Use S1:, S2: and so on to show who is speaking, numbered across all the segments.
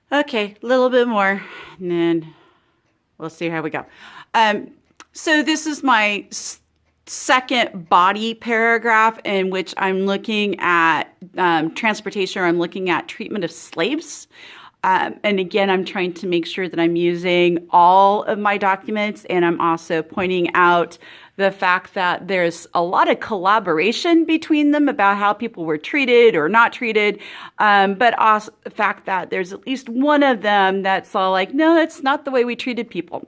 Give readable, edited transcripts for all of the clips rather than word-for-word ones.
S1: Okay, a little bit more, and then we'll see how we go. So this is my second body paragraph in which I'm looking at transportation, or I'm looking at treatment of slaves. And again, I'm trying to make sure that I'm using all of my documents, and I'm also pointing out the fact that there's a lot of collaboration between them about how people were treated or not treated, but also the fact that there's at least one of them that's all like, no, that's not the way we treated people.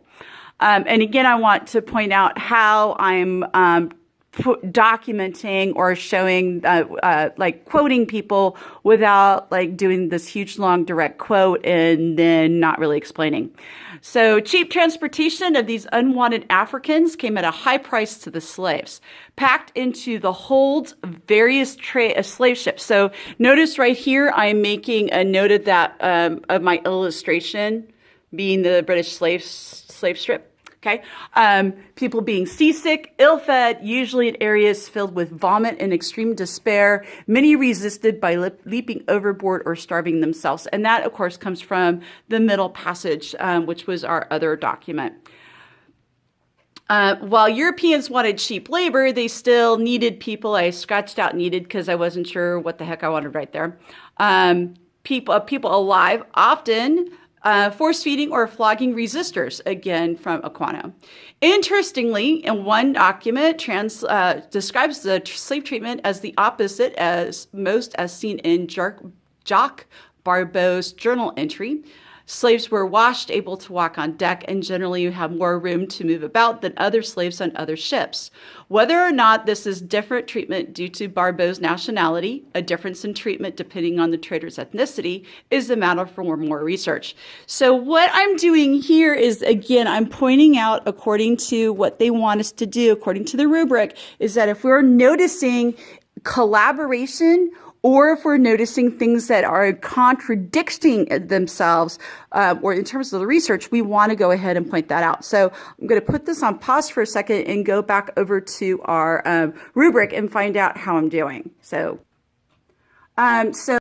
S1: And again, I want to point out how I'm documenting or showing, like quoting people without like doing this huge long direct quote and then not really explaining. So cheap transportation of these unwanted Africans came at a high price to the slaves, packed into the holds of various slave ships. So notice right here, I'm making a note of that, of my illustration being the British slave strip. Okay. People being seasick, ill-fed, usually in areas filled with vomit and extreme despair. Many resisted by leaping overboard or starving themselves. And that, of course, comes from the middle passage, which was our other document. While Europeans wanted cheap labor, they still needed people. I scratched out needed because I wasn't sure what the heck I wanted right there. People alive, often force feeding or flogging resistors, again from Aquino. Interestingly, in one document, describes the slave treatment as the opposite as seen in Jacques Barbot's journal entry. Slaves were washed, able to walk on deck, and generally have more room to move about than other slaves on other ships. Whether or not this is different treatment due to Barbot's nationality, a difference in treatment depending on the trader's ethnicity, is a matter for more research. So what I'm doing here is, again, I'm pointing out, according to what they want us to do, according to the rubric, is that if we're noticing collaboration, or if we're noticing things that are contradicting themselves, or in terms of the research, we want to go ahead and point that out. So I'm going to put this on pause for a second and go back over to our rubric and find out how I'm doing. So